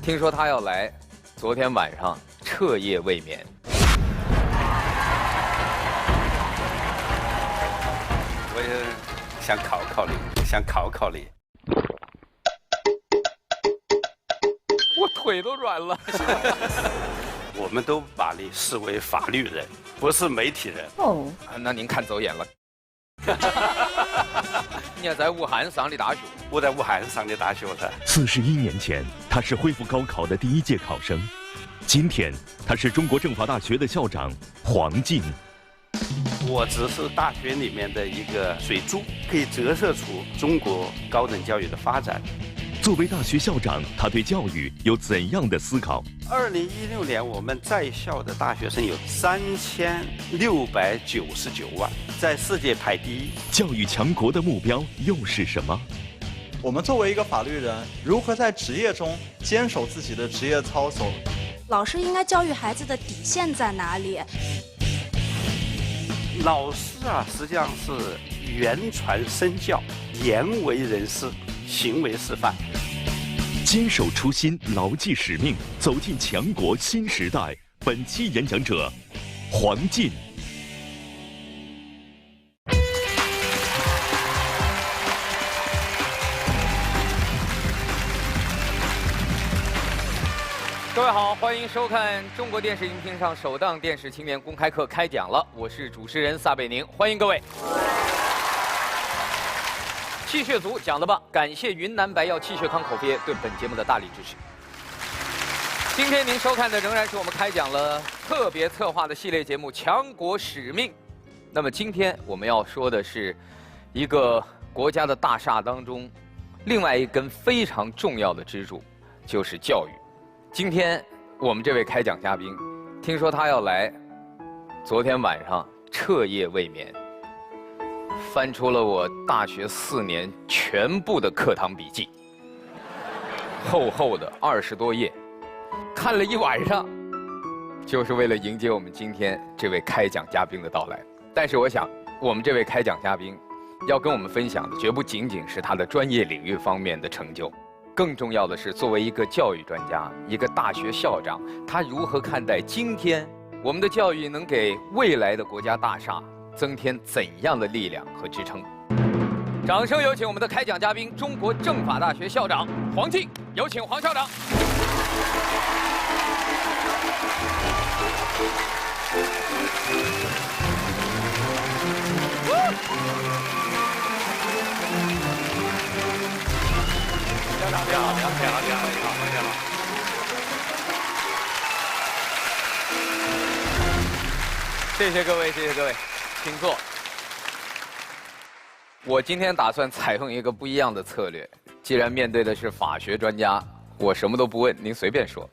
听说他要来，昨天晚上彻夜未眠。我也想考考你，想考考你。我腿都软了。我们都把你视为法律人，不是媒体人。哦，那您看走眼了。你也在武汉上的大学？我在武汉上的大学的。41年前，他是恢复高考的第一届考生。今天，他是中国政法大学的校长黄进。我只是大学里面的一个水珠，可以折射出中国高等教育的发展。作为大学校长，他对教育有怎样的思考？2016年，我们在校的大学生有3699万，在世界排第一。教育强国的目标又是什么？我们作为一个法律人，如何在职业中坚守自己的职业操守？老师应该教育孩子的底线在哪里？老师啊，实际上是言传身教，言为人师，行为示范。坚守初心，牢记使命，走进强国新时代。本期演讲者黄进。各位好，欢迎收看中国电视荧屏上首档电视青年公开课开讲了，我是主持人撒贝宁，欢迎各位。气血足讲了吧？感谢云南白药气血康口服液对本节目的大力支持。今天您收看的仍然是我们开讲了特别策划的系列节目《强国使命》。那么今天我们要说的是一个国家的大厦当中另外一根非常重要的支柱，就是教育。今天我们这位开讲嘉宾，听说他要来，昨天晚上彻夜未眠。翻出了我大学4年全部的课堂笔记，厚厚的20多页，看了一晚上，就是为了迎接我们今天这位开讲嘉宾的到来。但是我想，我们这位开讲嘉宾要跟我们分享的，绝不仅仅是他的专业领域方面的成就，更重要的是，作为一个教育专家，一个大学校长，他如何看待今天我们的教育能给未来的国家大厦增添怎样的力量和支撑？掌声有请我们的开讲嘉宾，中国政法大学校长黄进，有请黄校长。校长你好，你好，你好，你好，你好，黄校长。谢谢各位，谢谢各位。请坐。我今天打算采用一个不一样的策略。既然面对的是法学专家，我什么都不问，您随便说。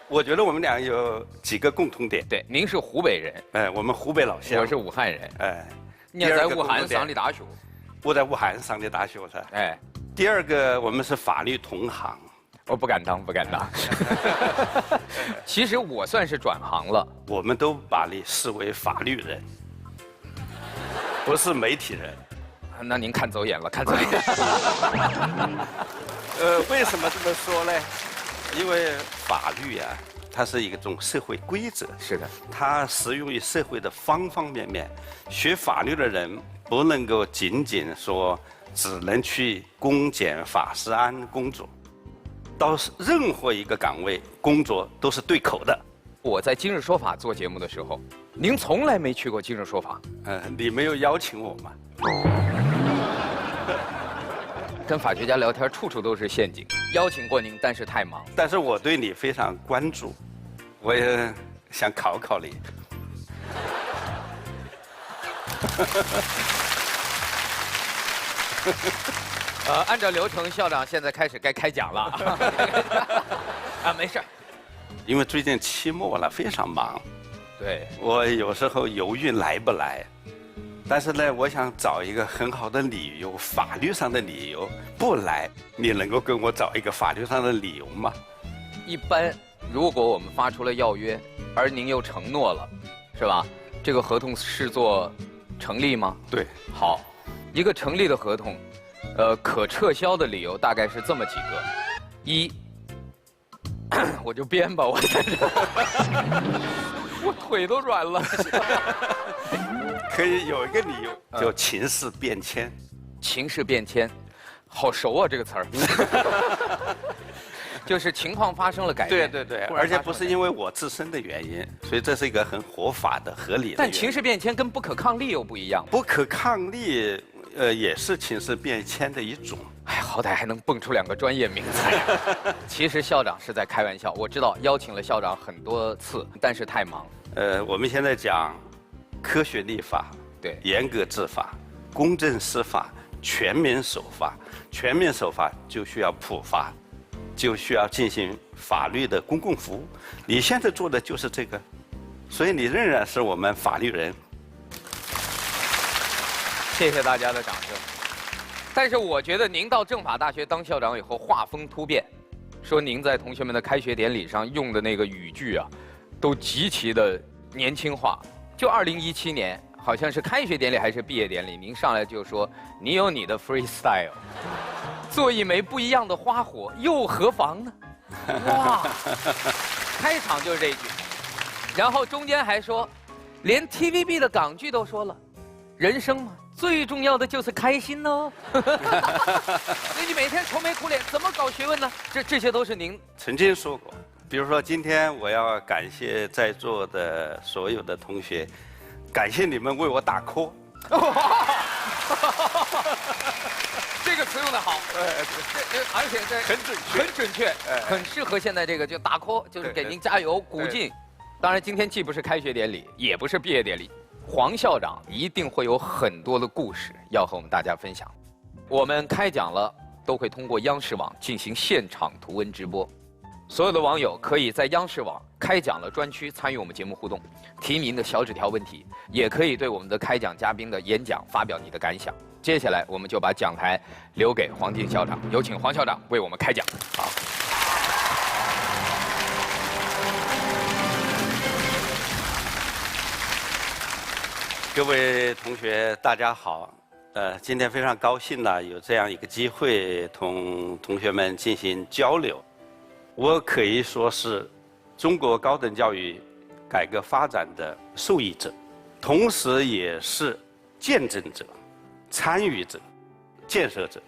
我觉得我们俩有几个共同点。对，您是湖北人，我们湖北老乡。我是武汉人，你也在武汉上的大学？我在武汉上的大学的。第二个，我们是法律同行。我不敢当，不敢当。其实我算是转行了。我们都把你视为法律人，不是媒体人。那您看走眼了，看走眼。为什么这么说呢？因为法律啊，它是一种社会规则。是的，它适用于社会的方方面面。学法律的人不能够仅仅说只能去公检法师安工作。到任何一个岗位工作都是对口的。我在今日说法做节目的时候，您从来没去过今日说法。你没有邀请我吗？跟法学家聊天，处处都是陷阱。邀请过您，但是太忙。但是我对你非常关注，我也想考考你。按照流程，校长现在开始该开讲了。啊，没事。因为最近期末了，非常忙。对，我有时候犹豫来不来，但是呢，我想找一个很好的理由，法律上的理由不来。你能够跟我找一个法律上的理由吗？一般，如果我们发出了要约，而您又承诺了，是吧？这个合同视作成立吗？对。好，一个成立的合同。可撤销的理由大概是这么几个：一，我就编吧，我在这，我腿都软了。可以有一个理由，叫情势变迁。情势变迁，好熟啊这个词儿。就是情况发生了改变。对，而且不是因为我自身的原因，所以这是一个很合法的、合理的。但情势变迁跟不可抗力又不一样。不可抗力，也是情势变迁的一种。哎，好歹还能蹦出2个专业名词。其实校长是在开玩笑，我知道邀请了校长很多次，但是太忙。我们现在讲科学立法，对，严格执法、公正司法、全民守法。全民守法就需要普法，就需要进行法律的公共服务。你现在做的就是这个，所以你仍然是我们法律人。谢谢大家的掌声。但是我觉得您到政法大学当校长以后，画风突变，说您在同学们的开学典礼上用的那个语句啊，都极其的年轻化。就2017年，好像是开学典礼还是毕业典礼，您上来就说你有你的 freestyle， 做一枚不一样的花火又何妨呢？哇，开场就是这一句，然后中间还说，连 TVB 的港剧都说了，人生嘛，最重要的就是开心哦。所以你每天愁眉苦脸，怎么搞学问呢？这些都是您曾经说过。比如说，今天我要感谢在座的所有的同学，感谢你们为我打 call。这个词用的好，而且这很准确，很适合现在这个就打 call，就是给您加油鼓劲。当然，今天既不是开学典礼，也不是毕业典礼，黄校长一定会有很多的故事要和我们大家分享。我们开讲了，都会通过央视网进行现场图文直播。所有的网友可以在央视网开讲了专区参与我们节目互动，提您的小纸条问题，也可以对我们的开讲嘉宾的演讲发表你的感想。接下来我们就把讲台留给黄进校长，有请黄校长为我们开讲。好。各位同学，大家好。今天非常高兴呢，有这样一个机会同同学们进行交流。我可以说是中国高等教育改革发展的受益者，同时也是见证者、参与者、建设者。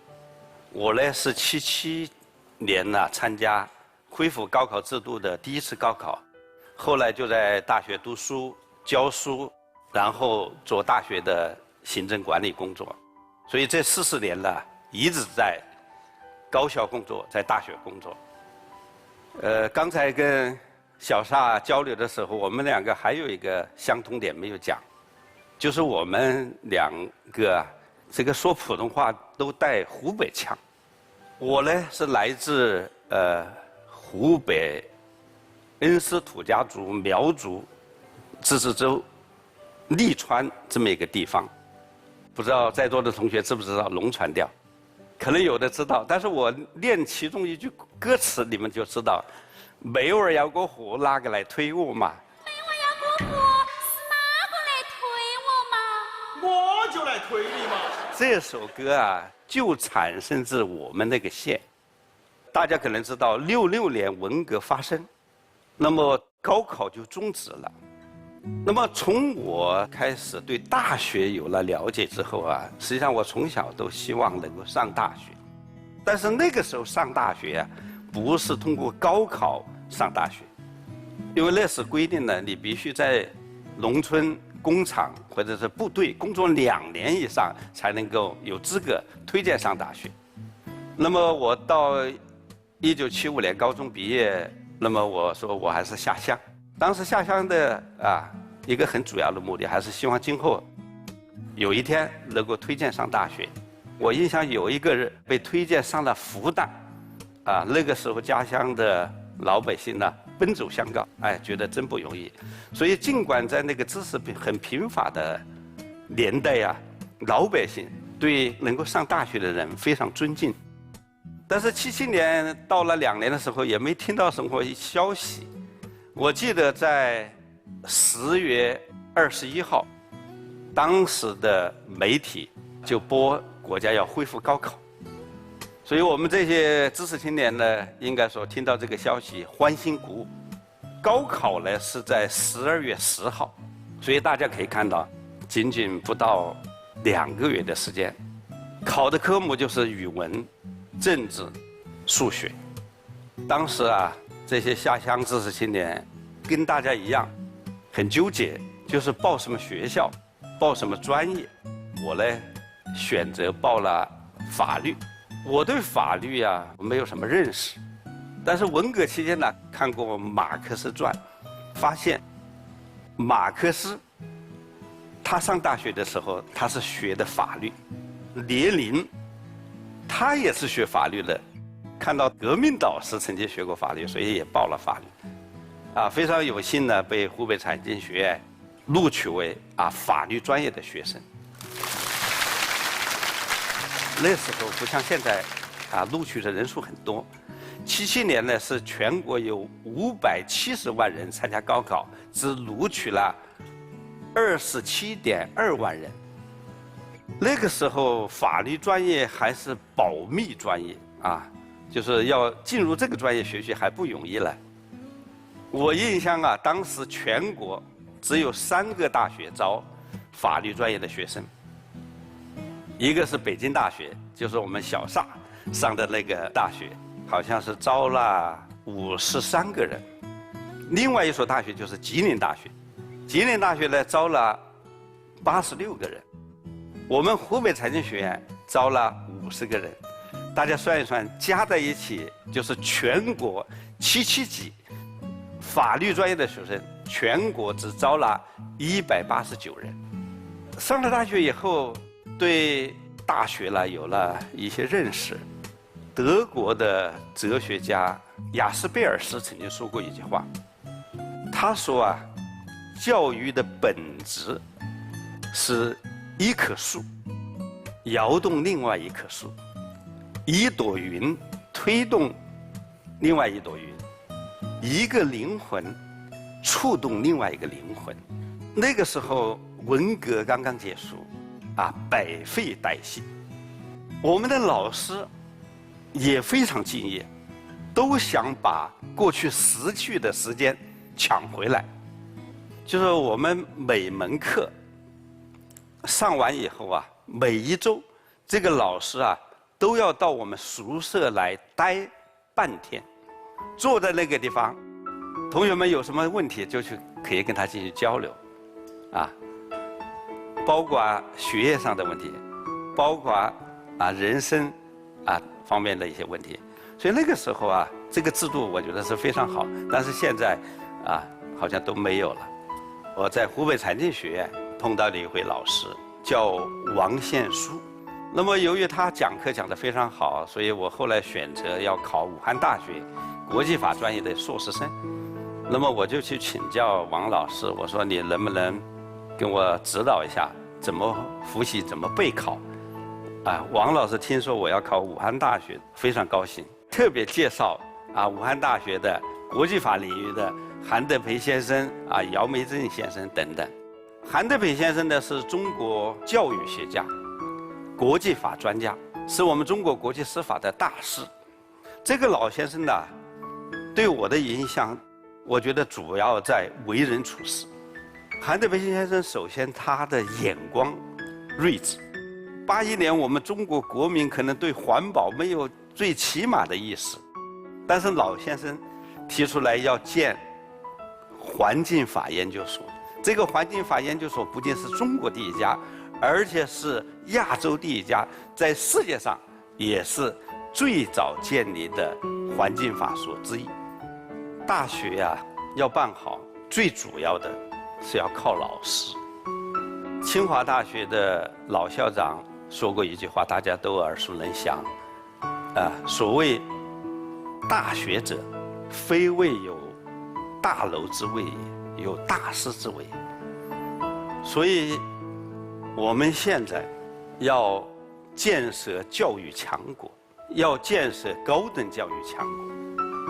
我呢是77年呢参加恢复高考制度的第一次高考，后来就在大学读书、教书，然后做大学的行政管理工作。所以这40年呢，一直在高校工作，在大学工作。刚才跟小撒交流的时候，我们2个还有一个相同点没有讲，就是我们2个这个说普通话都带湖北腔。我呢是来自湖北恩施土家族苗族自治州利川这么一个地方。不知道在座的同学知不知道龙船调？可能有的知道，但是我念其中一句歌词，你们就知道，没娃儿要过河，哪个来推我嘛？没娃儿要过河，是哪个来推我嘛？我就来推你嘛！这首歌啊，就产生自我们那个县。大家可能知道，66年文革发生，那么高考就终止了。那么从我开始对大学有了了解之后啊，实际上我从小都希望能够上大学，但是那个时候上大学啊，不是通过高考上大学，因为那时规定呢，你必须在农村、工厂或者是部队工作2年以上，才能够有资格推荐上大学。那么我到1975年高中毕业，那么我说我还是下乡。当时下乡的一个很主要的目的，还是希望今后有一天能够推荐上大学。我印象有一个人被推荐上了复旦，那个时候家乡的老百姓呢奔走相告，觉得真不容易。所以尽管在那个知识很贫乏的年代呀，老百姓对能够上大学的人非常尊敬。但是77年到了2年的时候，也没听到什么消息。我记得在10月21号，当时的媒体就播国家要恢复高考。所以我们这些知识青年呢，应该说听到这个消息欢欣鼓舞。高考呢是在12月10号，所以大家可以看到，仅仅不到2个月的时间，考的科目就是语文、政治、数学。当时啊，这些下乡知识青年跟大家一样，很纠结，就是报什么学校，报什么专业。我呢，选择报了法律。我对法律啊没有什么认识，但是文革期间呢，看过马克思传，发现马克思他上大学的时候他是学的法律，列宁他也是学法律的，看到革命导师曾经学过法律，所以也报了法律。非常有幸呢，被湖北财经学院录取为法律专业的学生。那时候不像现在，录取的人数很多。77年呢，是全国有570万人参加高考，只录取了27.2万人。那个时候法律专业还是保密专业就是要进入这个专业学习还不容易了。我印象当时全国只有3个大学招法律专业的学生。一个是北京大学，就是我们小撒上的那个大学，好像是招了53个人。另外一所大学就是吉林大学，吉林大学呢招了86个人。我们湖北财经学院招了50个人，大家算一算，加在一起就是全国77级法律专业的学生，全国只招了189人。上了大学以后，对大学呢有了一些认识。德国的哲学家雅斯贝尔斯曾经说过一句话，他说教育的本质是一棵树摇动另外一棵树，一朵云推动另外一朵云，一个灵魂触动另外一个灵魂。那个时候文革刚刚结束百废待兴，我们的老师也非常敬业，都想把过去失去的时间抢回来。就是我们每门课上完以后每一周这个老师都要到我们宿舍来待半天，坐在那个地方，同学们有什么问题就去可以跟他进行交流包括学业上的问题，包括人生方面的一些问题。所以那个时候这个制度我觉得是非常好，但是现在好像都没有了。我在湖北财经学院碰到了一位老师，叫王献书。那么由于他讲课讲得非常好，所以我后来选择要考武汉大学国际法专业的硕士生。那么我就去请教王老师，我说你能不能跟我指导一下怎么复习，怎么备考。王老师听说我要考武汉大学，非常高兴，特别介绍武汉大学的国际法领域的韩德培先生姚梅正先生等等。韩德培先生呢是中国教育学家，国际法专家，是我们中国国际司法的大师。这个老先生呢，对我的影响，我觉得主要在为人处事。韩德培先生首先他的眼光睿智。81年我们中国国民可能对环保没有最起码的意识，但是老先生提出来要建环境法研究所。这个环境法研究所不仅是中国第一家，而且是亚洲第一家，在世界上也是最早建立的环境法所之一。大学要办好，最主要的是要靠老师。清华大学的老校长说过一句话，大家都耳熟能详，所谓大学者，非谓有大楼之谓也，有大师之谓。所以，我们现在要建设教育强国，要建设高等教育强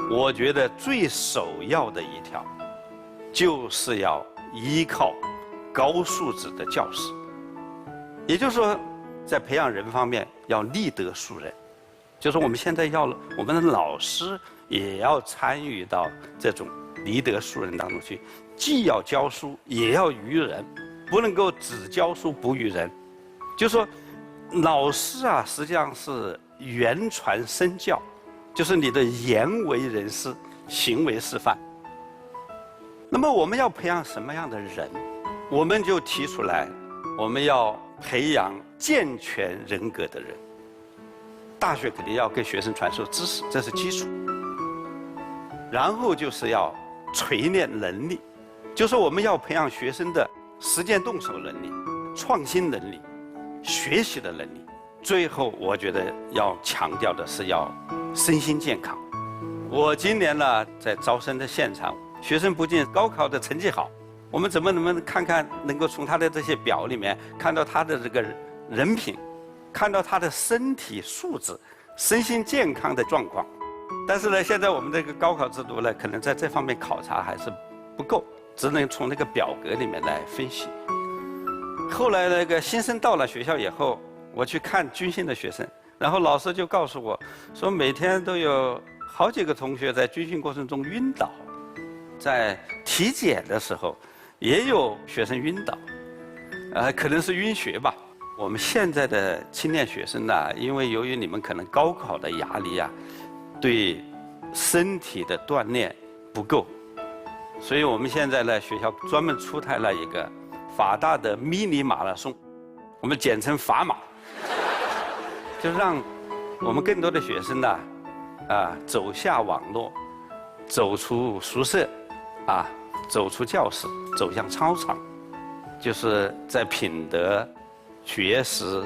国。我觉得最首要的一条，就是要依靠高素质的教师。也就是说，在培养人方面要立德树人，就是我们现在我们的老师也要参与到这种离德树人当中去，既要教书，也要育人，不能够只教书不育人。就说老师啊，实际上是言传身教，就是你的言为人师，行为示范。那么我们要培养什么样的人？我们就提出来，我们要培养健全人格的人。大学肯定要给学生传授知识，这是基础。然后就是要锤炼能力，就是我们要培养学生的实践动手能力、创新能力、学习的能力。最后，我觉得要强调的是要身心健康。我今年呢，在招生的现场，学生不仅高考的成绩好，我们能不能看看，能够从他的这些表里面看到他的这个人品，看到他的身体素质、身心健康的状况。但是呢，现在我们这个高考制度呢，可能在这方面考察还是不够，只能从那个表格里面来分析。后来那个新生到了学校以后，我去看军训的学生，然后老师就告诉我说，每天都有好几个同学在军训过程中晕倒，在体检的时候也有学生晕倒，可能是晕血吧。我们现在的青年学生呢，因为由于你们可能高考的压力啊，对身体的锻炼不够，所以我们现在呢，学校专门出台了一个法大的迷你马拉松，我们简称法马，就让我们更多的学生呢，走下网络，走出宿舍，走出教室，走向操场，就是在品德、学识、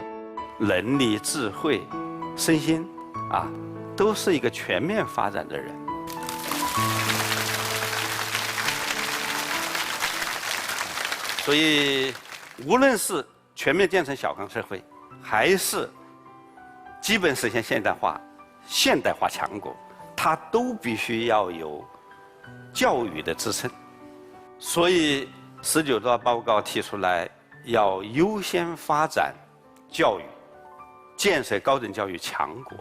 能力、智慧、身心都是一个全面发展的人。所以，无论是全面建成小康社会，还是基本实现现代化强国，它都必须要有教育的支撑。所以，19大报告提出来，要优先发展教育，建设高等教育强国。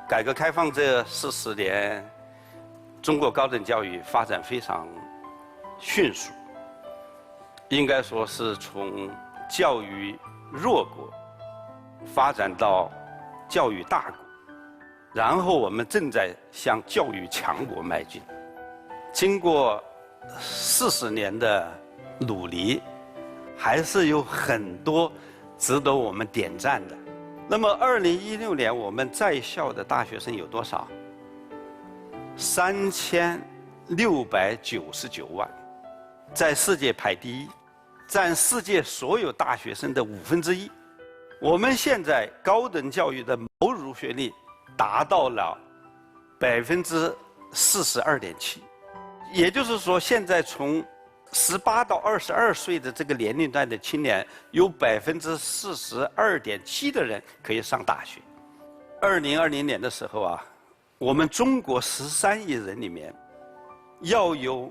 改革开放这40年，中国高等教育发展非常迅速，应该说是从教育弱国发展到教育大国，然后我们正在向教育强国迈进。经过40年的努力，还是有很多值得我们点赞的。那么2016年我们在校的大学生有多少？3699万，在世界排第一，占世界所有大学生的1/5。我们现在高等教育的谋入学率达到了42.7%，也就是说，现在从18到22岁的这个年龄段的青年，有42.7%的人可以上大学。2020年的时候我们中国13亿人里面，要有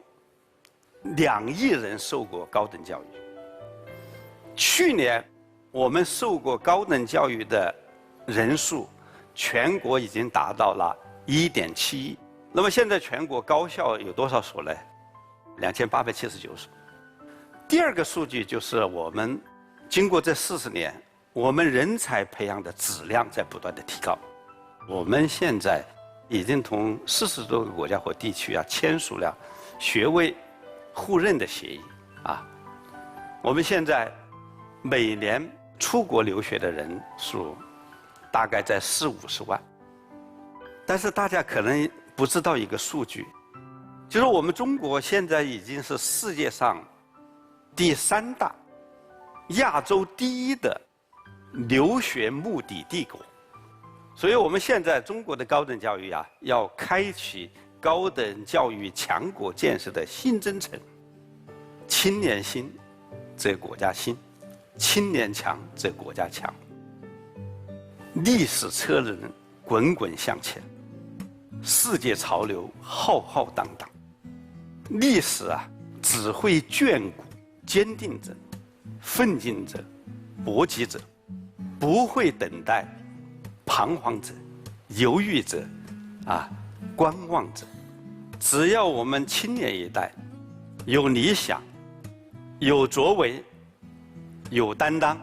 2亿人受过高等教育。去年我们受过高等教育的人数，全国已经达到了1.7亿。那么现在全国高校有多少所呢？2879所。第二个数据就是我们经过这40年，我们人才培养的质量在不断的提高。我们现在已经同40多个国家或地区签署了学位互认的协议我们现在每年出国留学的人数大概在40-50万，但是大家可能不知道一个数据。就是我们中国现在已经是世界上第3大、亚洲第1的留学目的地国，所以我们现在中国的高等教育要开启高等教育强国建设的新征程。青年兴，则国家兴；青年强，则国家强。历史车轮滚滚向前，世界潮流浩浩荡荡。历史只会眷顾坚定者、奋进者、搏击者，不会等待彷徨者、犹豫者、观望者。只要我们青年一代有理想、有作为、有担当，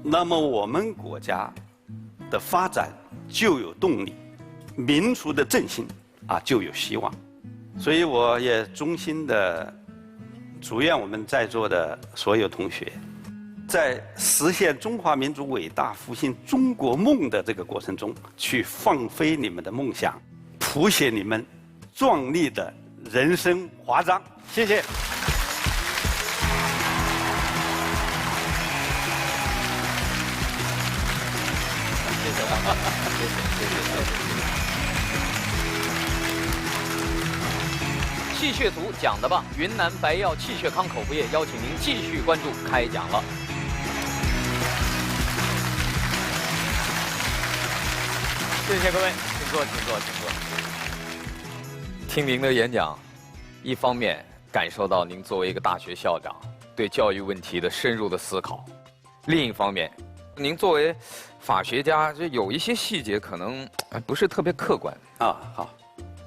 那么我们国家的发展就有动力，民族的振兴就有希望。所以我也衷心的祝愿我们在座的所有同学，在实现中华民族伟大复兴中国梦的这个过程中，去放飞你们的梦想，谱写你们壮丽的人生华章。谢谢。气血足讲得棒，云南白药气血康口服液邀请您继续关注开讲了。谢谢各位，请坐，请坐，请坐。听您的演讲，一方面感受到您作为一个大学校长对教育问题的深入的思考，另一方面，您作为法学家，就有一些细节可能不是特别客观。好。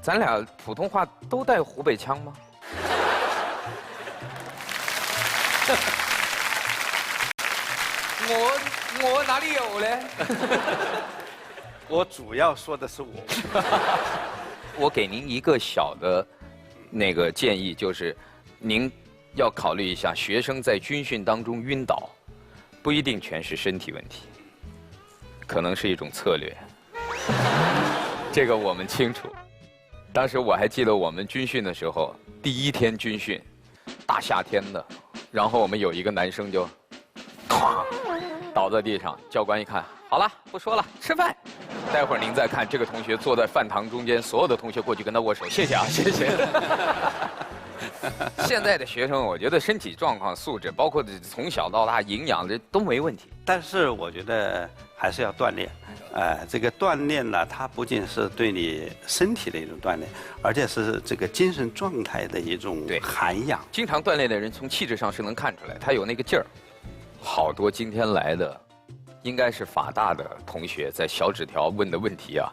咱俩普通话都带湖北腔吗？我哪里有嘞？我主要说的是我。我给您一个小的那个建议，就是您要考虑一下，学生在军训当中晕倒，不一定全是身体问题，可能是一种策略。这个我们清楚。当时我还记得我们军训的时候，第一天军训，大夏天的，然后我们有一个男生就，咵，倒在地上。教官一看，好了，不说了，吃饭。待会儿您再看，这个同学坐在饭堂中间，所有的同学过去跟他握手，谢谢啊，谢谢。现在的学生，我觉得身体状况、素质，包括从小到大营养，这都没问题。但是我觉得还是要锻炼。这个锻炼呢，它不仅是对你身体的一种锻炼，而且是这个精神状态的一种涵养。经常锻炼的人，从气质上是能看出来，他有那个劲儿。好多今天来的，应该是法大的同学，在小纸条问的问题啊，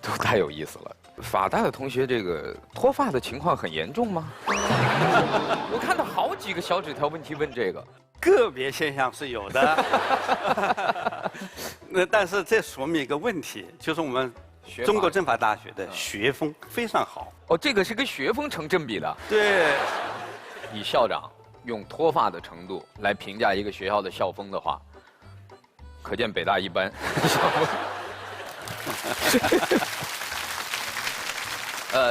都太有意思了。法大的同学，这个脱发的情况很严重吗？我看到好几个小纸条问题问这个。个别现象是有的，但是这说明一个问题，就是我们中国政法大学的学风非常好。哦，这个是跟学风成正比的。对，以校长用脱发的程度来评价一个学校的校风的话，可见北大一般。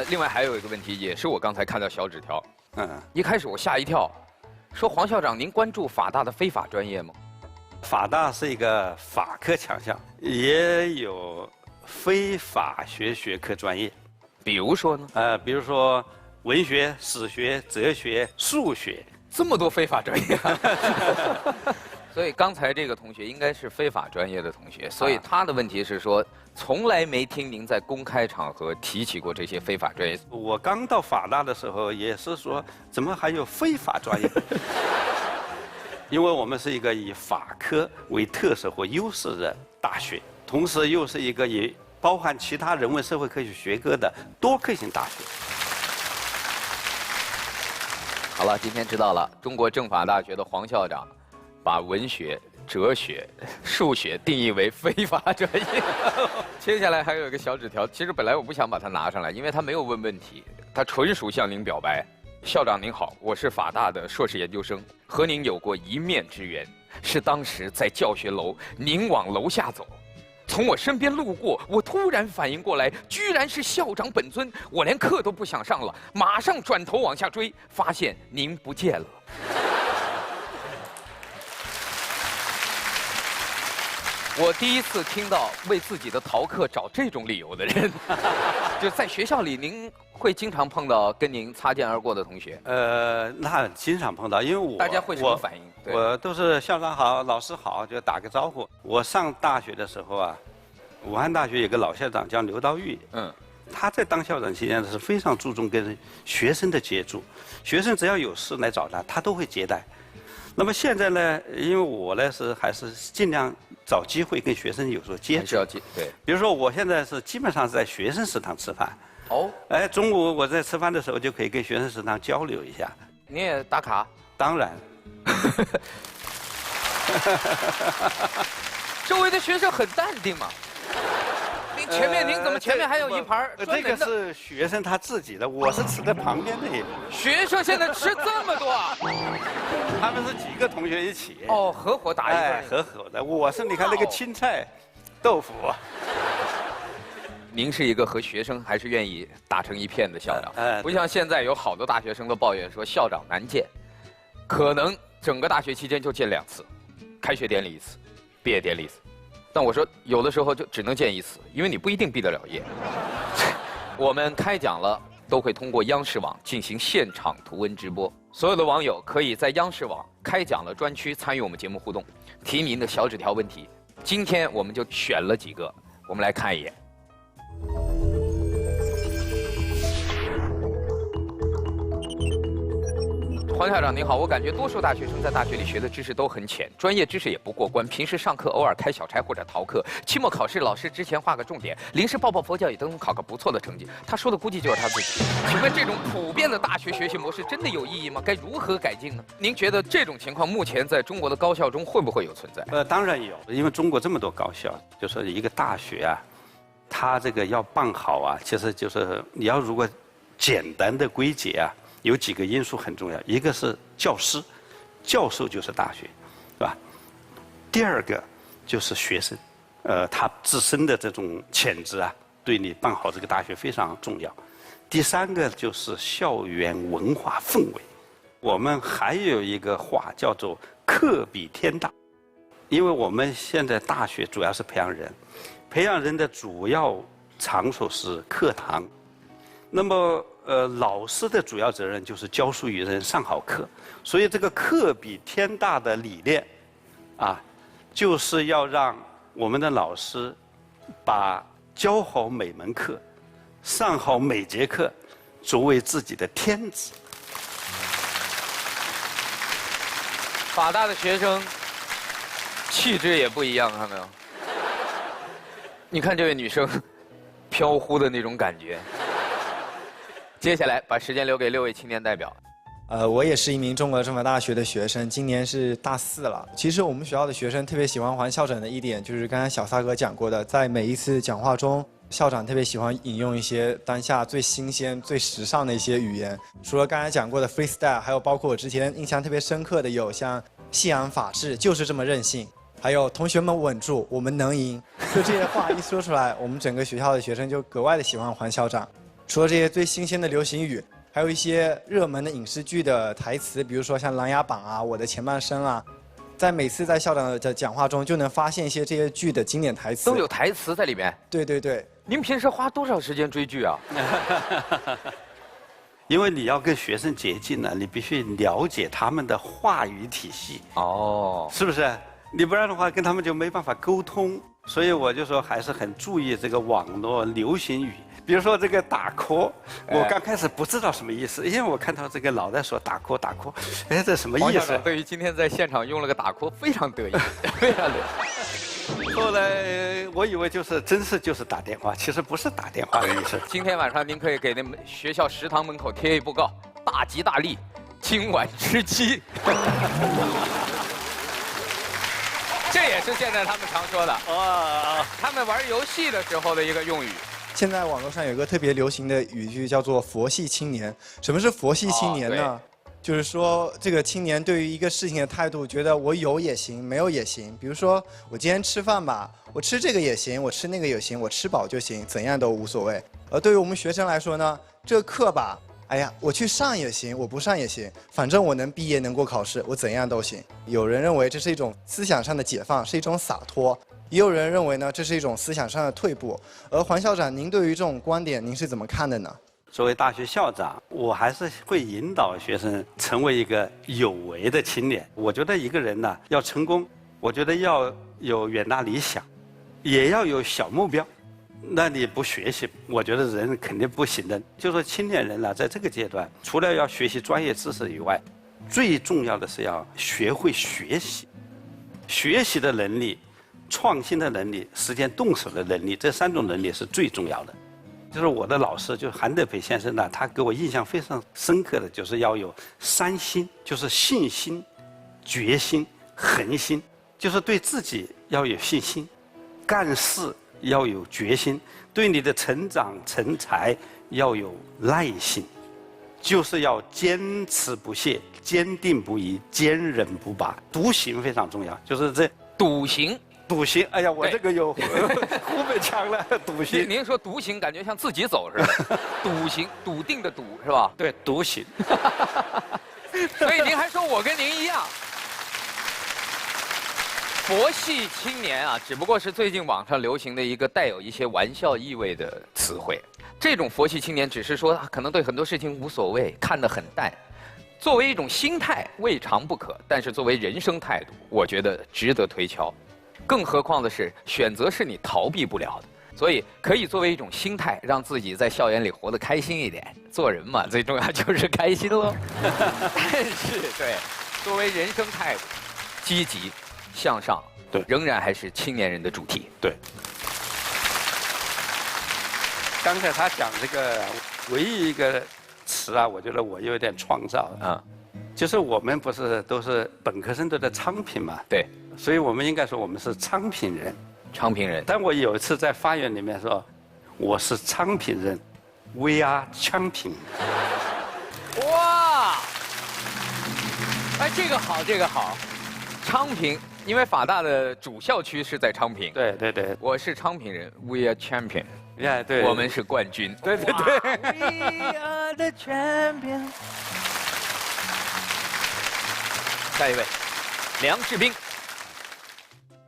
另外还有一个问题，也是我刚才看到小纸条，一开始我吓一跳。说黄校长，您关注法大的非法专业吗？法大是一个法科强校，也有非法学科专业。比如说呢？比如说文学、史学、哲学、数学，这么多非法专业。所以刚才这个同学应该是非法专业的同学，所以他的问题是说，从来没听您在公开场合提起过这些非法专业。我刚到法大的时候也是说，怎么还有非法专业？因为我们是一个以法科为特色或优势的大学，同时又是一个以包含其他人文社会科学学科的多科性大学。好了，今天知道了，中国政法大学的黄校长把文学、哲学、数学定义为非法专业。接下来还有一个小纸条，其实本来我不想把它拿上来，因为他没有问问题，他纯属向您表白。校长您好，我是法大的硕士研究生，和您有过一面之缘，是当时在教学楼，您往楼下走，从我身边路过，我突然反应过来，居然是校长本尊，我连课都不想上了，马上转头往下追，发现您不见了。我第一次听到为自己的逃课找这种理由的人。就在学校里，您会经常碰到跟您擦肩而过的同学？那经常碰到，因为大家会什么反应？我都是校长好，老师好，就打个招呼。我上大学的时候啊，武汉大学有个老校长叫刘道玉，他在当校长期间是非常注重跟学生的接触，学生只要有事来找他，他都会接待。那么现在呢，因为我呢还是尽量找机会跟学生有所接触，对。比如说我现在是基本上是在学生食堂吃饭。哦。哎，中午我在吃饭的时候就可以跟学生食堂交流一下。你也打卡？当然。周围的学生很淡定嘛。您怎么前面还有一盘专门的？这个是学生他自己的，我是吃在旁边那一盘。学生现在吃这么多啊？他们是几个同学一起。哦，合伙打一个。哎，合伙的。我是你看那个青菜、豆腐。您是一个和学生还是愿意打成一片的校长，不像现在有好多大学生都抱怨说校长难见，可能整个大学期间就见2次，开学典礼1次，毕业典礼1次。但我说有的时候就只能见1次，因为你不一定毕得了业。我们开讲了，都会通过央视网进行现场图文直播，所有的网友可以在央视网开讲了专区参与我们节目互动，提您的小纸条问题。今天我们就选了几个，我们来看一眼。黄校长您好，我感觉多数大学生在大学里学的知识都很浅，专业知识也不过关，平时上课偶尔开小差或者逃课，期末考试老师之前画个重点，临时抱抱佛脚也都能考个不错的成绩。他说的估计就是他自己。请问这种普遍的大学学习模式真的有意义吗？该如何改进呢？您觉得这种情况目前在中国的高校中会不会有存在？当然有，因为中国这么多高校，就说一个大学啊，它这个要办好啊，其实就是你要如果简单的归结啊。有几个因素很重要，一个是教师，教授就是大学，是吧？第二个就是学生，他自身的这种潜质啊，对你办好这个大学非常重要。第三个就是校园文化氛围。我们还有一个话叫做“课比天大”，因为我们现在大学主要是培养人，培养人的主要场所是课堂，那么。老师的主要责任就是教书育人，上好课。所以这个课比天大的理念，啊，就是要让我们的老师把教好每门课、上好每节课作为自己的天职。法大的学生气质也不一样，看到没有？你看这位女生飘忽的那种感觉。接下来把时间留给6位青年代表。我也是一名中国政法大学的学生，今年是大4了。其实我们学校的学生特别喜欢黄校长的一点，就是刚才小撒哥讲过的，在每一次讲话中，校长特别喜欢引用一些当下最新鲜、最时尚的一些语言。除了刚才讲过的 freestyle， 还有包括我之前印象特别深刻的有像信仰法治就是这么任性，还有同学们稳住，我们能赢。就这些话一说出来，我们整个学校的学生就格外的喜欢黄校长。除了这些最新鲜的流行语，还有一些热门的影视剧的台词，比如说像《琅琊榜》啊，《我的前半生》啊，在每次在校长的讲话中就能发现一些这些剧的经典台词。都有台词在里面。对对对。您平时花多少时间追剧啊？因为你要跟学生接近呢，你必须了解他们的话语体系。哦，是不是？你不然的话，跟他们就没办法沟通。所以我就说，还是很注意这个网络流行语。比如说这个打 call， 我刚开始不知道什么意思，因为我看到这个老在说打 call，哎，这什么意思？对于今天在现场用了个打 call， 非常得意，非常得意。后来我以为就是打电话，其实不是打电话的意思。今天晚上您可以给那学校食堂门口贴一布告：大吉大利，今晚吃鸡。这也是现在他们常说的他们玩游戏的时候的一个用语。现在网络上有一个特别流行的语句叫做“佛系青年”。什么是佛系青年呢？就是说这个青年对于一个事情的态度，觉得我有也行，没有也行。比如说我今天吃饭吧，我吃这个也行，我吃那个也行，我吃饱就行，怎样都无所谓。而对于我们学生来说呢，这个课吧，哎呀，我去上也行，我不上也行，反正我能毕业能过考试，我怎样都行。有人认为这是一种思想上的解放，是一种洒脱。也有人认为呢，这是一种思想上的退步。而黄校长，您对于这种观点，您是怎么看的呢？作为大学校长，我还是会引导学生成为一个有为的青年。我觉得一个人呢，要成功，我觉得要有远大理想，也要有小目标。那你不学习，我觉得人肯定不行的。就说青年人呢，在这个阶段，除了要学习专业知识以外，最重要的是要学会学习，学习的能力、创新的能力、实践动手的能力，这3种能力是最重要的。就是我的老师，就是韩德培先生呢，他给我印象非常深刻的就是要有3心，就是信心、决心、恒心，就是对自己要有信心，干事要有决心，对你的成长成才要有耐心，就是要坚持不懈、坚定不移、坚韧不拔。独行非常重要，就是这笃行。笃行。哎呀，我对这个有湖北腔了，笃行。您说独行，感觉像自己走似的。笃行，笃定的笃是吧？对，独行。所以您还说我跟您一样。佛系青年啊，只不过是最近网上流行的一个带有一些玩笑意味的词汇。这种佛系青年只是说可能对很多事情无所谓，看得很淡。作为一种心态未尝不可，但是作为人生态度，我觉得值得推敲。更何况的是，选择是你逃避不了的，所以可以作为一种心态，让自己在校园里活得开心一点。做人嘛，最重要就是开心喽。但是，对，作为人生态度，积极向上，对，仍然还是青年人的主题。对。刚才他讲这个唯一一个词啊，我觉得我有点创造啊，就是我们不是都是本科生都在昌平嘛，对，所以我们应该说我们是昌平人。昌平人。但我有一次在发言里面说，我是昌平人 ，We are 昌平。哇！哎，这个好，这个好。昌平，因为法大的主校区是在昌平。对对对，我是昌平人 ，We are champion。对，我们是冠军。对对对。 We are the champion。下一位，梁志斌。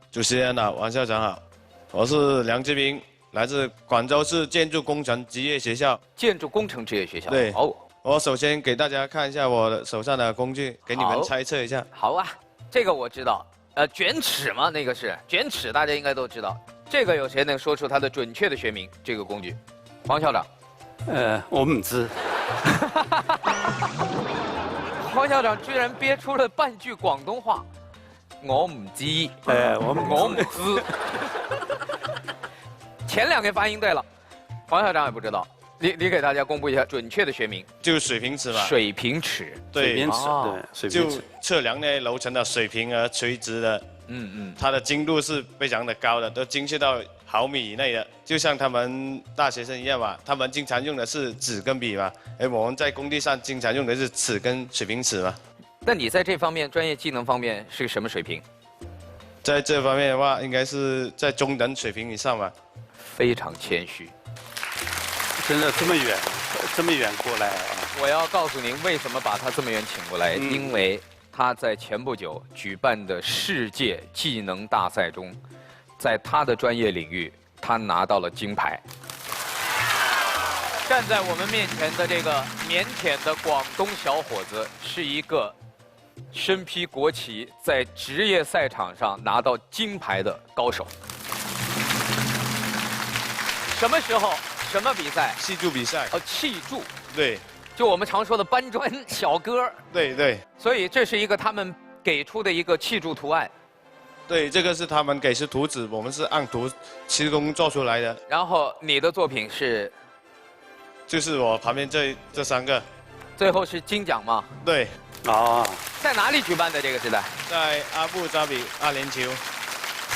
主持人好，王校长好，我是梁志斌，来自广州市建筑工程职业学校。建筑工程职业学校。对。哦。我首先给大家看一下我的手上的工具，给你们猜测一下。好啊，这个我知道。卷尺嘛，那个是卷尺，大家应该都知道。这个有谁能说出它的准确的学名？这个工具，黄校长。我不知。黄校长居然憋出了半句广东话，我唔知。我唔知。前2个发音对了，黄校长也不知道。你给大家公布一下准确的学名。就是水平尺嘛。水平尺。对，水平尺，对，水平尺。就测量那楼层的水平和垂直的。它的精度是非常的高的，都精确到毫米以内的，就像他们大学生一样嘛，他们经常用的是纸跟笔嘛，而我们在工地上经常用的是尺跟水平尺嘛。那你在这方面专业技能方面是什么水平？在这方面的话，应该是在中等水平以上吧。非常谦虚。真的这么远过来啊！我要告诉您，为什么把他这么远请过来，因为。他在前不久举办的世界技能大赛中，在他的专业领域，他拿到了金牌。站在我们面前的这个腼腆的广东小伙子，是一个身披国旗，在职业赛场上拿到金牌的高手。什么时候？什么比赛？砌筑比赛。砌筑。对。就我们常说的搬砖小哥。对对。所以这是一个他们给出的一个砌筑图案。对，这个是他们给出图纸，我们是按图施工做出来的。然后你的作品是？就是我旁边这3个。最后是金奖吗？对。在哪里举办的这个是在？在阿布扎比阿联酋。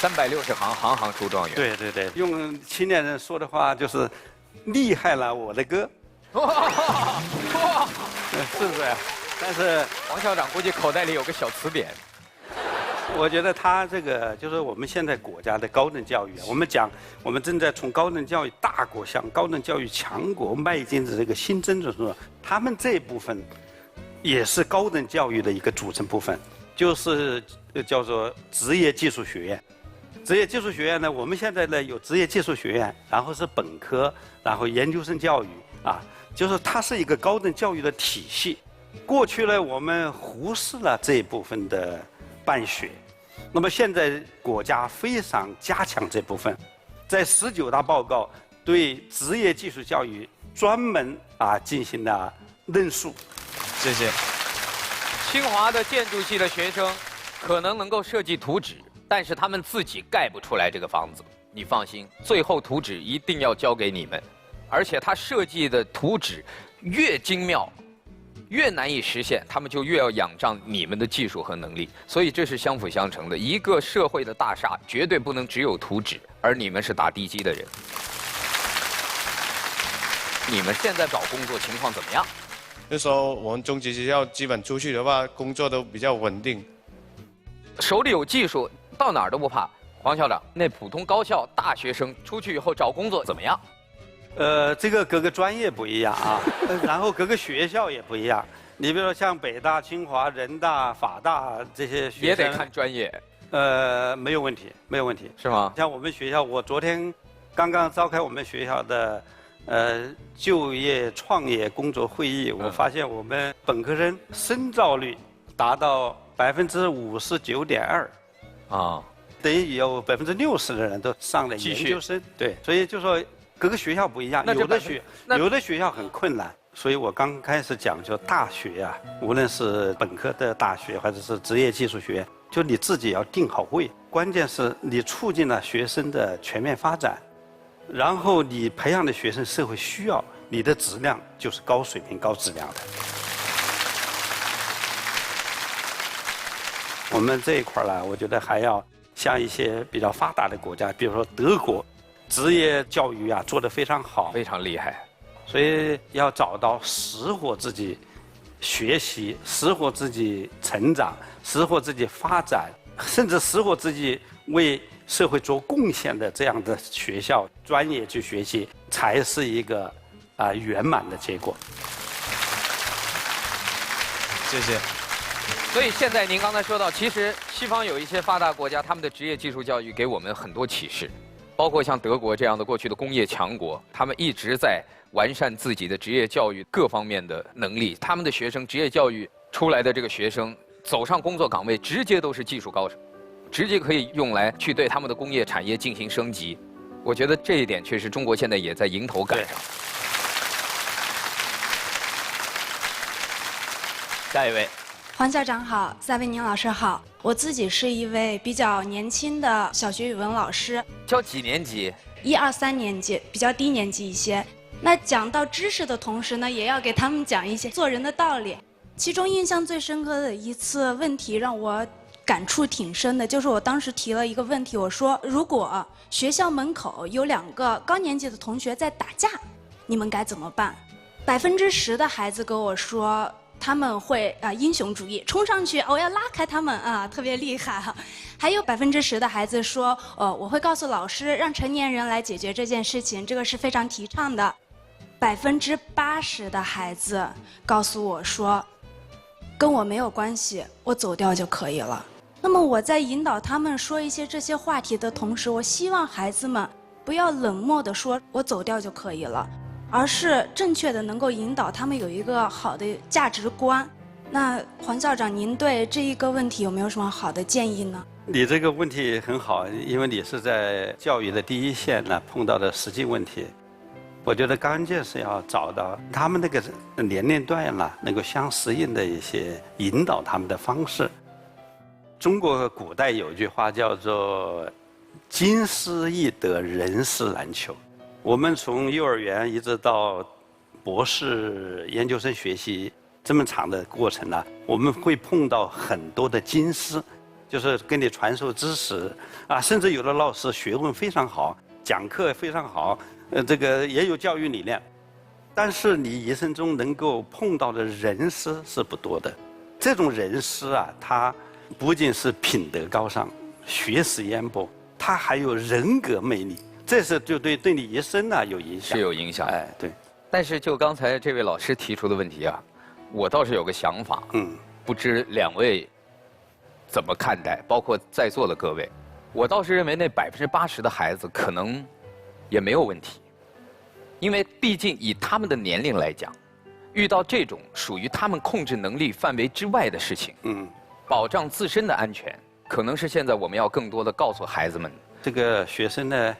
360行，行行出状元。对对对，用青年人说的话就是厉害了我的哥。哇！是不是？但是王校长估计口袋里有个小词典。我觉得他这个就是我们现在国家的高等教育啊，我们正在从高等教育大国向高等教育强国迈进的这个新征程中，他们这部分也是高等教育的一个组成部分，就是叫做职业技术学院。职业技术学院呢，我们现在呢有职业技术学院，然后是本科，然后研究生教育啊。就是它是一个高等教育的体系，过去呢我们忽视了这一部分的办学，那么现在国家非常加强这部分，在19大报告对职业技术教育专门进行了论述。谢谢。清华的建筑系的学生可能能够设计图纸，但是他们自己盖不出来这个房子。你放心，最后图纸一定要交给你们，而且他设计的图纸越精妙，越难以实现，他们就越要仰仗你们的技术和能力。所以这是相辅相成的。一个社会的大厦绝对不能只有图纸，而你们是打地基的人。你们现在找工作情况怎么样？就说我们中级学校基本出去的话，工作都比较稳定，手里有技术，到哪儿都不怕。黄校长，那普通高校大学生出去以后找工作怎么样？这个各个专业不一样啊，然后各个学校也不一样。你比如说像北大、清华、人大、法大这些学生，也得看专业。没有问题，没有问题，是吗？像我们学校，我昨天刚刚召开我们学校的就业创业工作会议，我发现我们本科生深造率达到59.2%，啊，等于有60%的人都上了研究生。对，所以就说各个学校不一样，有的学校很困难。所以我刚开始讲，就大学啊，无论是本科的大学或者是职业技术学院，就你自己要定好位，关键是你促进了学生的全面发展，然后你培养的学生社会需要，你的质量就是高水平、高质量的。我们这一块呢，我觉得还要像一些比较发达的国家，比如说德国，职业教育啊做得非常好，非常厉害。所以要找到识货自己学习、识货自己成长、识货自己发展，甚至识货自己为社会做贡献的这样的学校、专业去学习，才是一个圆满的结果。谢谢。所以现在您刚才说到，其实西方有一些发达国家，他们的职业技术教育给我们很多启示，包括像德国这样的过去的工业强国，他们一直在完善自己的职业教育各方面的能力，他们的学生职业教育出来的这个学生走上工作岗位，直接都是技术高手，直接可以用来去对他们的工业产业进行升级。我觉得这一点确实中国现在也在迎头赶上。下一位，黄校长好，赛维宁老师好。我自己是一位比较年轻的小学语文老师，教几年级？1、2、3年级，比较低年级一些。那讲到知识的同时呢，也要给他们讲一些做人的道理。其中印象最深刻的一次问题让我感触挺深的，就是我当时提了一个问题，我说如果学校门口有2个高年级的同学在打架，你们该怎么办？10%的孩子跟我说他们会英雄主义，冲上去我要拉开他们特别厉害哈。还有10%的孩子说我会告诉老师让成年人来解决这件事情，这个是非常提倡的。80%的孩子告诉我说跟我没有关系，我走掉就可以了。那么我在引导他们说一些这些话题的同时，我希望孩子们不要冷漠地说我走掉就可以了，而是正确的能够引导他们有一个好的价值观。那黄校长，您对这一个问题有没有什么好的建议呢？你这个问题很好，因为你是在教育的第一线呢碰到的实际问题。我觉得关键是要找到他们那个年龄段能够相适应的一些引导他们的方式。中国古代有一句话叫做“经师易得，人师难求”。我们从幼儿园一直到博士、研究生学习这么长的过程呢，我们会碰到很多的经师，就是跟你传授知识甚至有的老师学问非常好，讲课非常好，这个也有教育理念，但是你一生中能够碰到的人师是不多的。这种人师他不仅是品德高尚、学识渊博，他还有人格魅力。这是就对你一生有影响，是有影响。对。但是就刚才这位老师提出的问题我倒是有个想法，不知2位怎么看待，包括在座的各位。我倒是认为那80%的孩子可能也没有问题，因为毕竟以他们的年龄来讲，遇到这种属于他们控制能力范围之外的事情，保障自身的安全，可能是现在我们要更多的告诉孩子们。这个学生呢，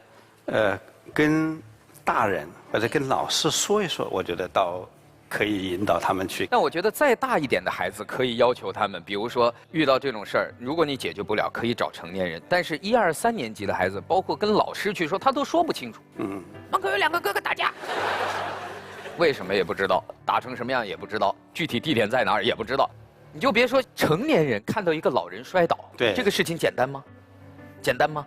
跟大人或者跟老师说一说，我觉得倒可以引导他们去。但我觉得再大一点的孩子可以要求他们，比如说遇到这种事儿，如果你解决不了，可以找成年人。但是1、2、3年级的孩子，包括跟老师去说，他都说不清楚。门口有2个哥哥打架，为什么也不知道，打成什么样也不知道，具体地点在哪儿也不知道。你就别说成年人看到一个老人摔倒，对这个事情简单吗？简单吗？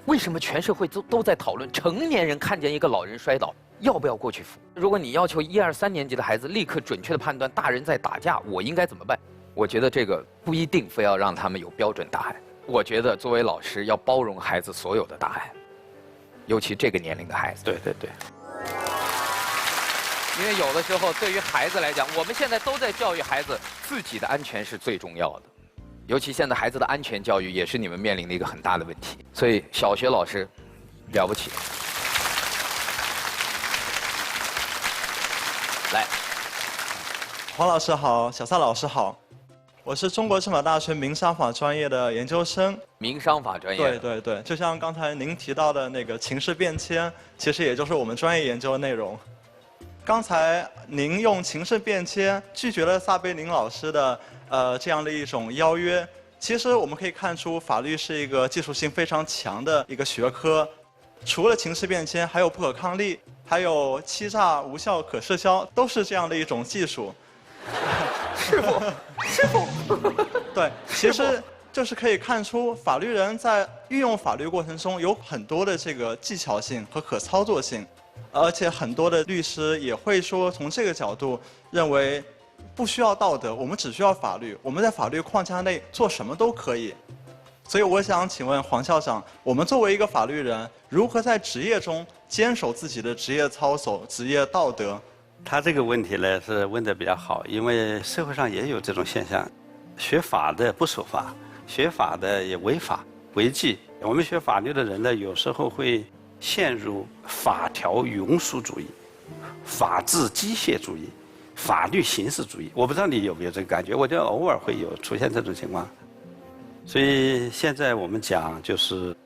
为什么全社会都在讨论成年人看见一个老人摔倒要不要过去扶？如果你要求1、2、3年级的孩子立刻准确的判断大人在打架，我应该怎么办？我觉得这个不一定非要让他们有标准答案。我觉得作为老师要包容孩子所有的答案，尤其这个年龄的孩子。对对对。因为有的时候对于孩子来讲，我们现在都在教育孩子，自己的安全是最重要的。尤其现在孩子的安全教育也是你们面临的一个很大的问题。所以小学老师了不起。来，黄老师好，小撒老师好，我是中国政法大学民商法专业的研究生。民商法专业。对对对，就像刚才您提到的那个情势变迁，其实也就是我们专业研究的内容。刚才您用情势变迁拒绝了撒贝宁老师的这样的一种邀约。其实我们可以看出，法律是一个技术性非常强的一个学科。除了情势变迁，还有不可抗力，还有欺诈、无效、可撤销，都是这样的一种技术。师傅，师傅。对，其实就是可以看出，法律人在运用法律过程中有很多的这个技巧性和可操作性。而且很多的律师也会说，从这个角度认为不需要道德，我们只需要法律，我们在法律框架内做什么都可以。所以我想请问黄校长，我们作为一个法律人，如何在职业中坚守自己的职业操守、职业道德？他这个问题呢是问得比较好，因为社会上也有这种现象，学法的不守法，学法的也违法违纪。我们学法律的人呢，有时候会陷入法条庸俗主义、法治机械主义、法律形式主义。我不知道你有没有这个感觉，我觉得偶尔会有出现这种情况。所以现在我们讲就是，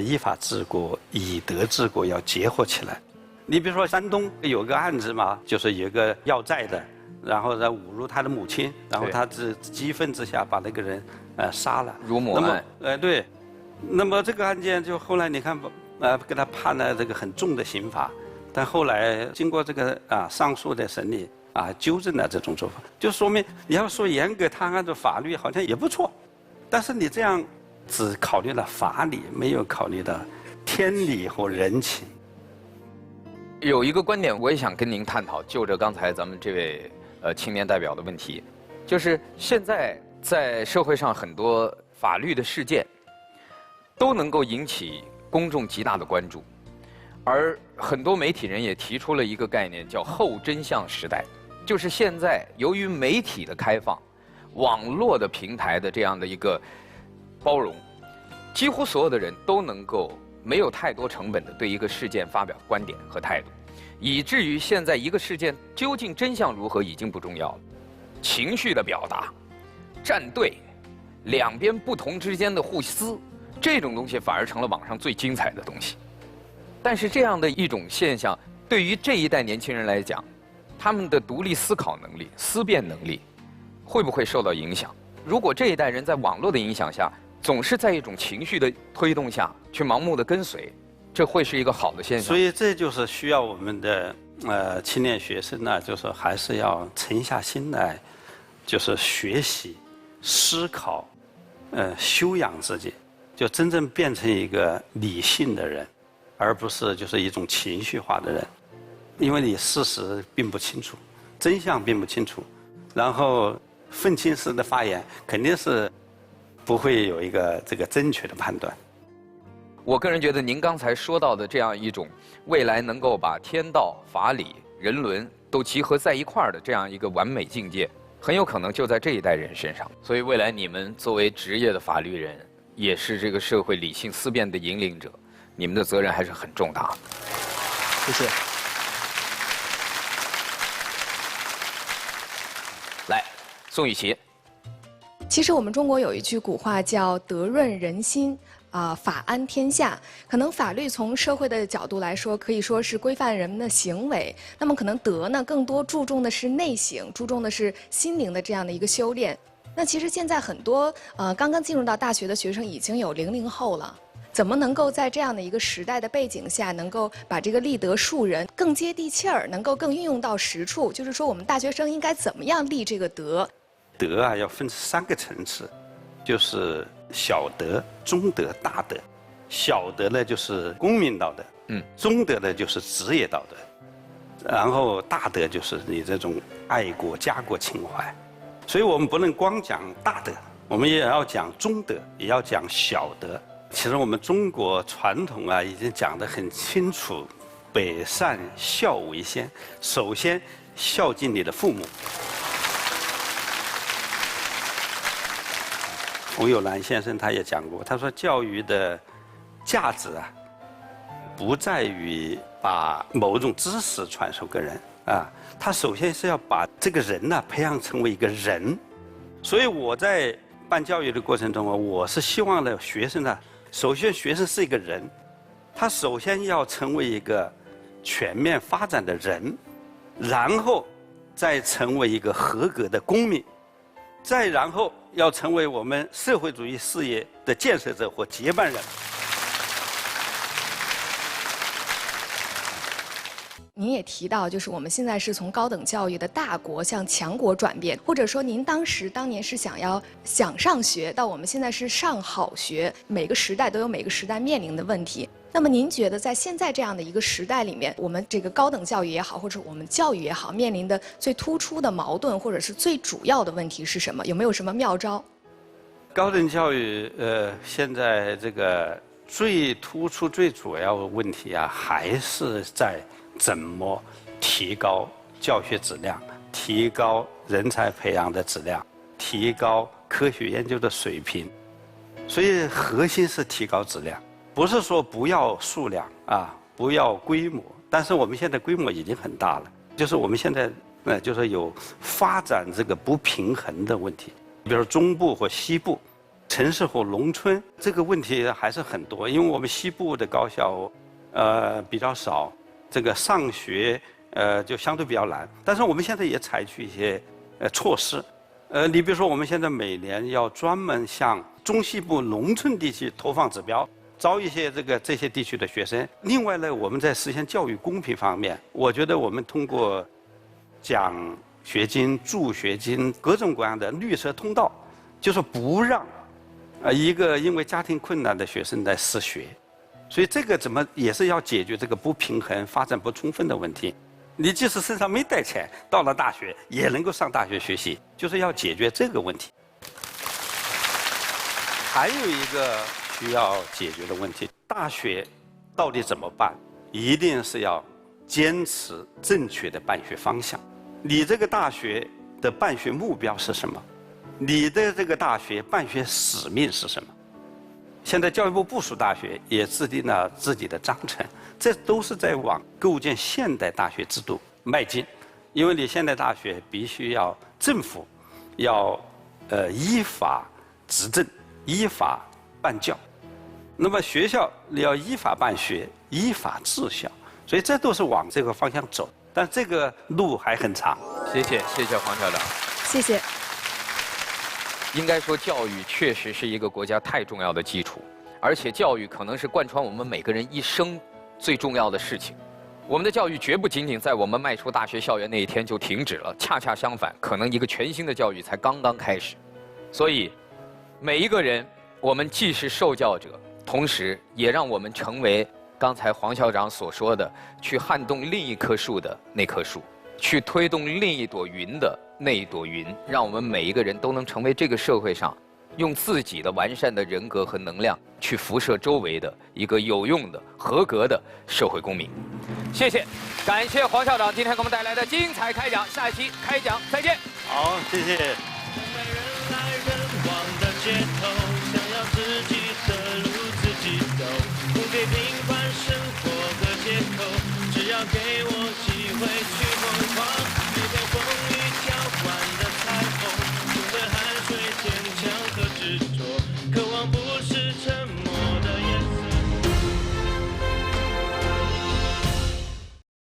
依法治国、以德治国要结合起来。你比如说山东有个案子嘛，就是有个要债的，然后呢侮辱他的母亲，然后他激愤之下把那个人杀了。辱母案。对。那么这个案件就后来你看。给他判了这个很重的刑罚，但后来经过这个上诉的审理纠正了这种做法，就说明你要说严格，他按照法律好像也不错，但是你这样只考虑了法理，没有考虑到天理和人情。有一个观点，我也想跟您探讨，就着刚才咱们这位青年代表的问题，就是现在在社会上很多法律的事件都能够引起公众极大的关注，而很多媒体人也提出了一个概念，叫后真相时代。就是现在由于媒体的开放、网络的平台的这样的一个包容，几乎所有的人都能够没有太多成本的对一个事件发表观点和态度，以至于现在一个事件究竟真相如何已经不重要了，情绪的表达、站队、两边不同之间的互撕。这种东西反而成了网上最精彩的东西，但是这样的一种现象，对于这一代年轻人来讲，他们的独立思考能力、思辨能力，会不会受到影响？如果这一代人在网络的影响下，总是在一种情绪的推动下去盲目的跟随，这会是一个好的现象。所以这就是需要我们的青年学生呢，就是还是要沉下心来，就是学习、思考，修养自己。就真正变成一个理性的人，而不是就是一种情绪化的人，因为你事实并不清楚，真相并不清楚，然后愤青式的发言肯定是不会有一个这个正确的判断。我个人觉得您刚才说到的这样一种未来能够把天道、法理、人伦都集合在一块儿的这样一个完美境界，很有可能就在这一代人身上。所以未来你们作为职业的法律人，也是这个社会理性思辨的引领者，你们的责任还是很重大的。谢谢。来，宋雨琦。其实我们中国有一句古话叫“德润人心”，法安天下，可能法律从社会的角度来说，可以说是规范人们的行为。那么可能德呢，更多注重的是内省，注重的是心灵的这样的一个修炼。那其实现在很多刚刚进入到大学的学生已经有00后了，怎么能够在这样的一个时代的背景下，能够把这个立德树人更接地气儿，能够更运用到实处？就是说，我们大学生应该怎么样立这个德？德啊，要分3个层次，就是小德、中德、大德。小德呢，就是公民道德；中德呢，就是职业道德；然后大德就是你这种爱国家国情怀。所以我们不能光讲大德，我们也要讲中德，也要讲小德。其实我们中国传统啊，已经讲得很清楚，百善孝为先，首先孝敬你的父母。冯友兰先生他也讲过，他说教育的价值啊，不在于把某种知识传授给人啊，他首先是要把这个人呢培养成为一个人。所以我在办教育的过程中啊，我是希望呢学生呢，首先学生是一个人，他首先要成为一个全面发展的人，然后再成为一个合格的公民，再然后要成为我们社会主义事业的建设者或接班人。您也提到，就是我们现在是从高等教育的大国向强国转变，或者说您当年是想上学，到我们现在是上好学，每个时代都有每个时代面临的问题。那么您觉得在现在这样的一个时代里面，我们这个高等教育也好，或者我们教育也好，面临的最突出的矛盾或者是最主要的问题是什么？有没有什么妙招？高等教育现在这个最突出最主要的问题啊，还是在怎么提高教学质量，提高人才培养的质量，提高科学研究的水平。所以核心是提高质量，不是说不要数量啊，不要规模。但是我们现在规模已经很大了，就是我们现在就是有发展这个不平衡的问题，比如说中部或西部，城市或农村，这个问题还是很多。因为我们西部的高校比较少，这个上学就相对比较难。但是我们现在也采取一些措施，你比如说我们现在每年要专门向中西部农村地区投放指标，招一些这些地区的学生。另外呢，我们在实现教育公平方面，我觉得我们通过奖学金、助学金各种各样的绿色通道，就是不让一个因为家庭困难的学生来失学。所以这个怎么也是要解决这个不平衡、发展不充分的问题。你即使身上没带钱，到了大学也能够上大学学习，就是要解决这个问题。还有一个需要解决的问题，大学到底怎么办？一定是要坚持正确的办学方向。你这个大学的办学目标是什么？你的这个大学办学使命是什么？现在教育部部属大学也制定了自己的章程，这都是在往构建现代大学制度迈进。因为你现代大学必须要政府要依法执政、依法办教，那么学校你要依法办学、依法治校，所以这都是往这个方向走，但这个路还很长。谢谢黄校长。谢谢。应该说，教育确实是一个国家太重要的基础，而且教育可能是贯穿我们每个人一生最重要的事情。我们的教育绝不仅仅在我们迈出大学校园那一天就停止了，恰恰相反，可能一个全新的教育才刚刚开始。所以，每一个人，我们既是受教者，同时也让我们成为刚才黄校长所说的，去撼动另一棵树的那棵树，去推动另一朵云的那一朵云，让我们每一个人都能成为这个社会上用自己的完善的人格和能量去辐射周围的一个有用的、合格的社会公民。谢谢，感谢黄校长今天给我们带来的精彩开讲，下一期开讲再见。好，谢谢。人来人往的街头，想要自己的路自己走，不给平凡生活的借口，只要给我机会去疯狂。